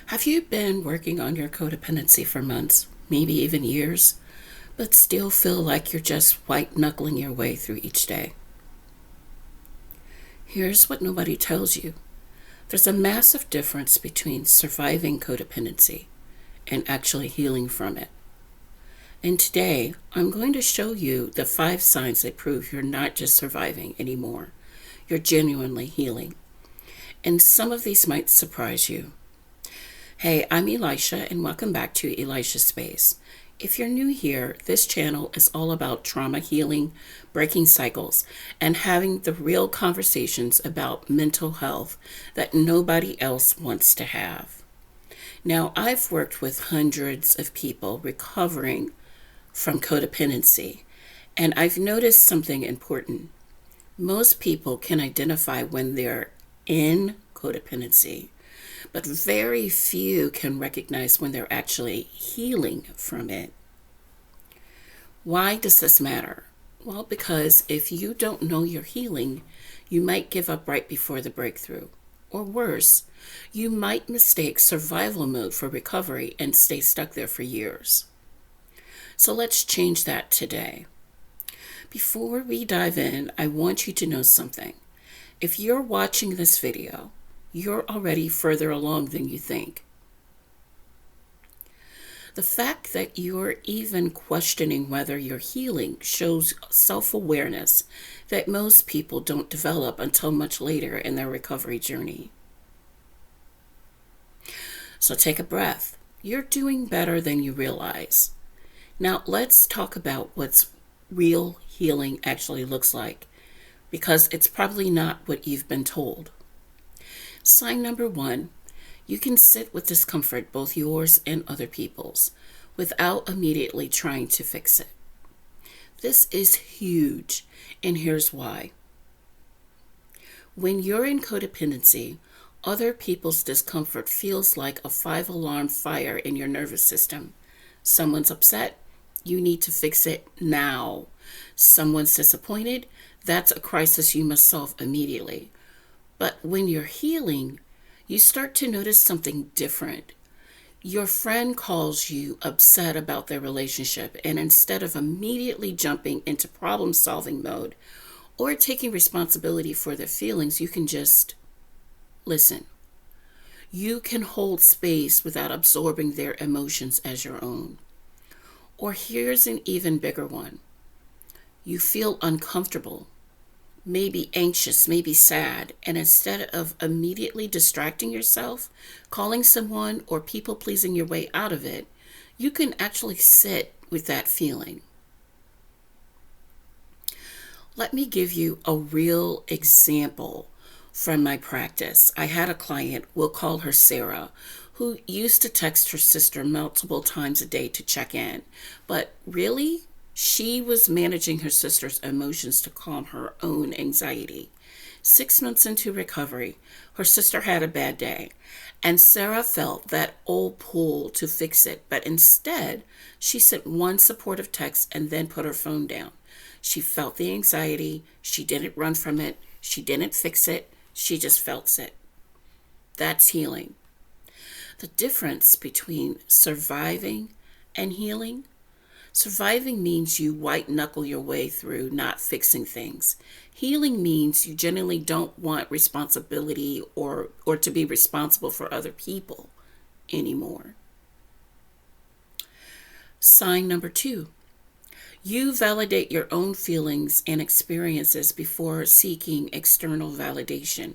Have you been working on your codependency for months, maybe even years, but still feel like you're just white knuckling your way through each day? Here's what nobody tells you. There's a massive difference between surviving codependency and actually healing from it. And today, I'm going to show you the 5 signs that prove you're not just surviving anymore. You're genuinely healing. And some of these might surprise you. Hey, I'm Elisha, and welcome back to Elisha Space. If you're new here, this channel is all about trauma healing, breaking cycles, and having the real conversations about mental health that nobody else wants to have. Now, I've worked with hundreds of people recovering from codependency, and I've noticed something important. Most people can identify when they're in codependency, but very few can recognize when they're actually healing from it. Why does this matter? Well, because if you don't know you're healing, you might give up right before the breakthrough. Or worse, you might mistake survival mode for recovery and stay stuck there for years. So let's change that today. Before we dive in, I want you to know something. If you're watching this video, you're already further along than you think. The fact that you're even questioning whether you're healing shows self-awareness that most people don't develop until much later in their recovery journey. So take a breath. You're doing better than you realize. Now let's talk about what real healing actually looks like, because it's probably not what you've been told. Sign number 1, you can sit with discomfort, both yours and other people's, without immediately trying to fix it. This is huge, and here's why. When you're in codependency, other people's discomfort feels like a 5-alarm fire in your nervous system. Someone's upset, you need to fix it now. Someone's disappointed, that's a crisis you must solve immediately. But when you're healing, you start to notice something different. Your friend calls you upset about their relationship, and instead of immediately jumping into problem-solving mode or taking responsibility for their feelings, you can just listen. You can hold space without absorbing their emotions as your own. Or here's an even bigger one. You feel uncomfortable, maybe anxious, maybe sad, and instead of immediately distracting yourself, calling someone, or people-pleasing your way out of it, you can actually sit with that feeling. Let me give you a real example from my practice. I had a client, we'll call her Sarah, who used to text her sister multiple times a day to check in, but really, she was managing her sister's emotions to calm her own anxiety. 6 months into recovery, her sister had a bad day, and Sarah felt that old pull to fix it, but instead, she sent one supportive text and then put her phone down. She felt the anxiety, she didn't run from it, she didn't fix it, she just felt it. That's healing. The difference between surviving and healing: surviving means you white knuckle your way through not fixing things. Healing means you genuinely don't want responsibility or to be responsible for other people anymore. Sign number 2, you validate your own feelings and experiences before seeking external validation.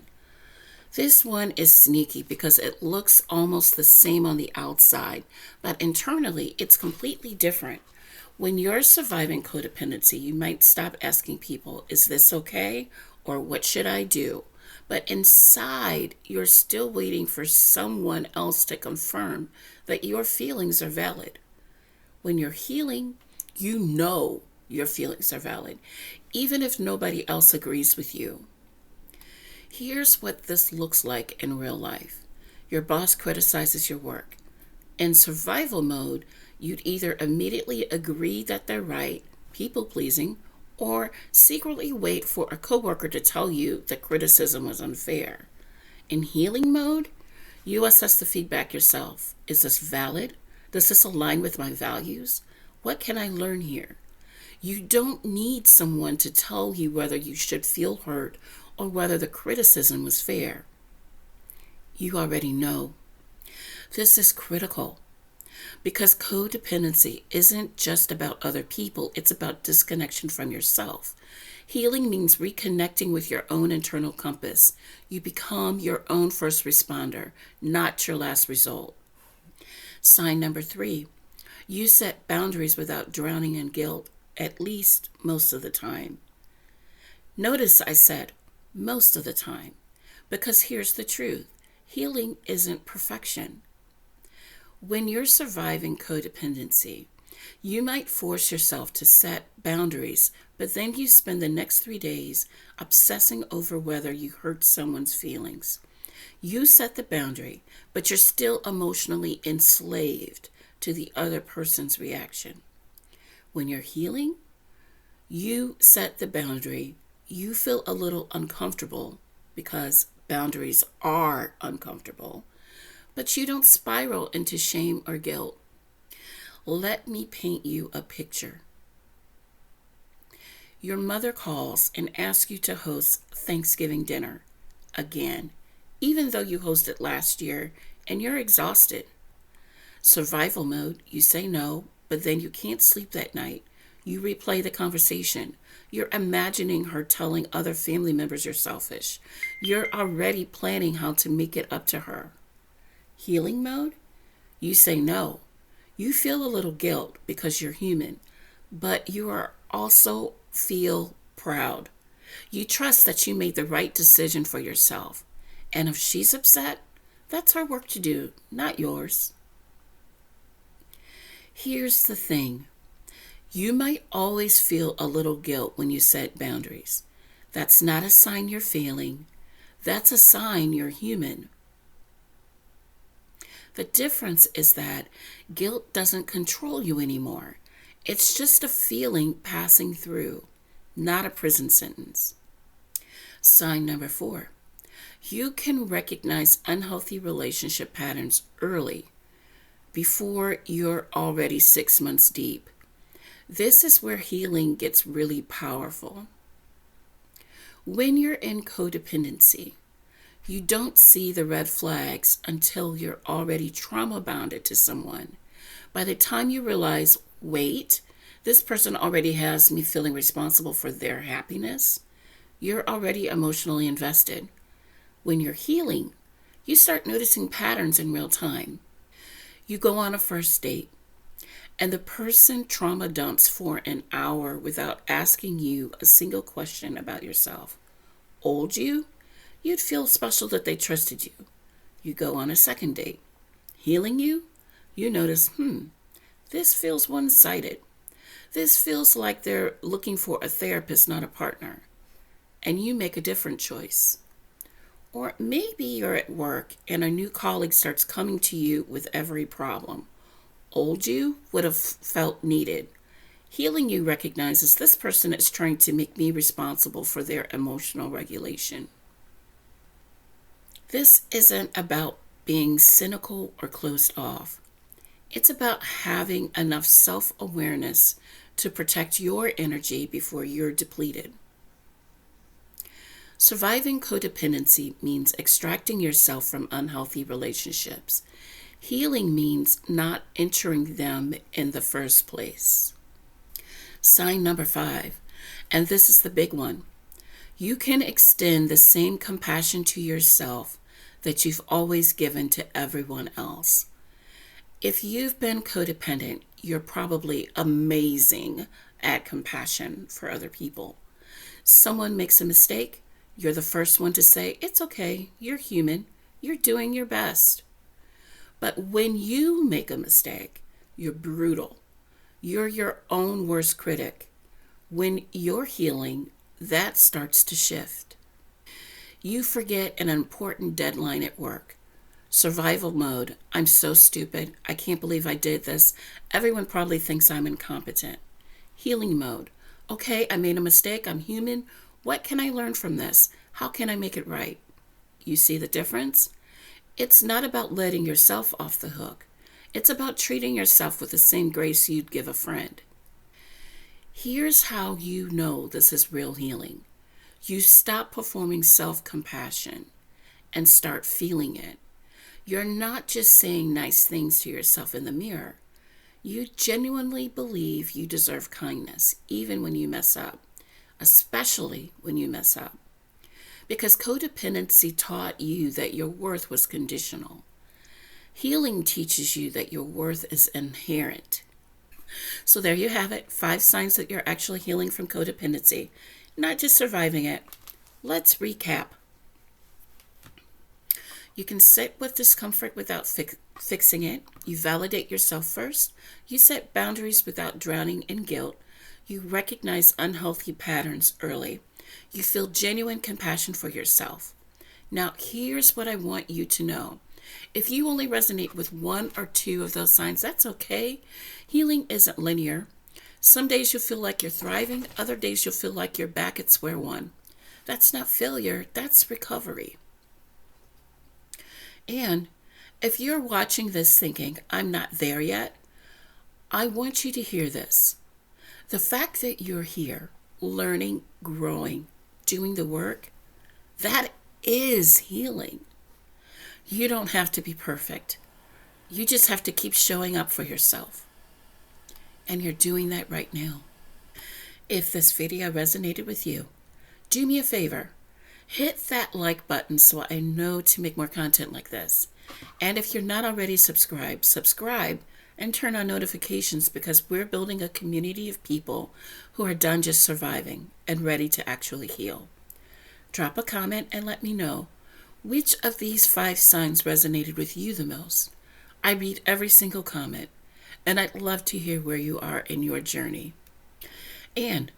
This one is sneaky because it looks almost the same on the outside, but internally it's completely different. When you're surviving codependency, you might stop asking people, is this okay? Or what should I do? But inside, you're still waiting for someone else to confirm that your feelings are valid. When you're healing, you know your feelings are valid, even if nobody else agrees with you. Here's what this looks like in real life. Your boss criticizes your work. In survival mode, you'd either immediately agree that they're right, people-pleasing, or secretly wait for a coworker to tell you that criticism was unfair. In healing mode, You assess the feedback yourself. Is this valid? Does this align with my values? What can I learn here? You don't need someone to tell you whether you should feel hurt or whether the criticism was fair. You already know. This is critical because codependency isn't just about other people, it's about disconnection from yourself. Healing means reconnecting with your own internal compass. You become your own first responder, not your last result. Sign number 3, you set boundaries without drowning in guilt, at least most of the time. Notice I said most of the time, because here's the truth. Healing isn't perfection. When you're surviving codependency, you might force yourself to set boundaries, but then you spend the next 3 days obsessing over whether you hurt someone's feelings. You set the boundary, but you're still emotionally enslaved to the other person's reaction. When you're healing, you set the boundary. You feel a little uncomfortable because boundaries are uncomfortable, but you don't spiral into shame or guilt. Let me paint you a picture. Your mother calls and asks you to host Thanksgiving dinner again, even though you hosted last year and you're exhausted. Survival mode, you say no, but then you can't sleep that night. You replay the conversation. You're imagining her telling other family members you're selfish. You're already planning how to make it up to her. Healing mode, you say no. You feel a little guilt because you're human, but you are also feel proud. You trust that you made the right decision for yourself. And if she's upset, that's her work to do, not yours. Here's the thing. You might always feel a little guilt when you set boundaries. That's not a sign you're failing. That's a sign you're human. The difference is that guilt doesn't control you anymore. It's just a feeling passing through, not a prison sentence. Sign number 4. You can recognize unhealthy relationship patterns early, before you're already 6 months deep. This is where healing gets really powerful. When you're in codependency, you don't see the red flags until you're already trauma bonded to someone. By the time you realize, wait, this person already has me feeling responsible for their happiness, you're already emotionally invested. When you're healing, you start noticing patterns in real time. You go on a first date, and the person trauma dumps for an hour without asking you a single question about yourself. Old you? You'd feel special that they trusted you. You go on a second date. Healing you? You notice, this feels one-sided. This feels like they're looking for a therapist, not a partner. And you make a different choice. Or maybe you're at work and a new colleague starts coming to you with every problem. Old you would have felt needed. Healing you recognizes this person is trying to make me responsible for their emotional regulation. This isn't about being cynical or closed off. It's about having enough self-awareness to protect your energy before you're depleted. Surviving codependency means extracting yourself from unhealthy relationships. Healing means not entering them in the first place. Sign number 5, and this is the big one. You can extend the same compassion to yourself that you've always given to everyone else. If you've been codependent, you're probably amazing at compassion for other people. Someone makes a mistake, you're the first one to say, it's okay, you're human, you're doing your best. But when you make a mistake, you're brutal. You're your own worst critic. When you're healing, that starts to shift. You forget an important deadline at work. Survival mode, I'm so stupid, I can't believe I did this. Everyone probably thinks I'm incompetent. Healing mode, okay, I made a mistake, I'm human. What can I learn from this? How can I make it right? You see the difference? It's not about letting yourself off the hook. It's about treating yourself with the same grace you'd give a friend. Here's how you know this is real healing. You stop performing self-compassion and start feeling it. You're not just saying nice things to yourself in the mirror. You genuinely believe you deserve kindness, even when you mess up, especially when you mess up. Because codependency taught you that your worth was conditional. Healing teaches you that your worth is inherent. So there you have it, 5 signs that you're actually healing from codependency, not just surviving it. Let's recap. You can sit with discomfort without fixing it. You validate yourself first. You set boundaries without drowning in guilt. You recognize unhealthy patterns early. You feel genuine compassion for yourself. Now, here's what I want you to know. If you only resonate with 1 or 2 of those signs, that's okay. Healing isn't linear. Some days you'll feel like you're thriving. Other days you'll feel like you're back at square one. That's not failure. That's recovery. And if you're watching this thinking, I'm not there yet, I want you to hear this. The fact that you're here, learning, growing, doing the work, that is healing. You don't have to be perfect. You just have to keep showing up for yourself. And you're doing that right now. If this video resonated with you, do me a favor. Hit that like button so I know to make more content like this. And if you're not already subscribed, subscribe and turn on notifications, because we're building a community of people who are done just surviving and ready to actually heal. Drop a comment and let me know which of these 5 signs resonated with you the most. I read every single comment, and I'd love to hear where you are in your journey. And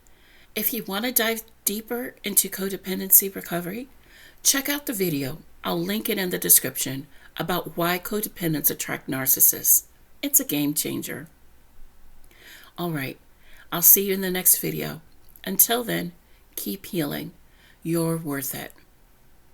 if you want to dive deeper into codependency recovery, check out the video. I'll link it in the description about why codependents attract narcissists. It's a game changer. All right, I'll see you in the next video. Until then, keep healing. You're worth it.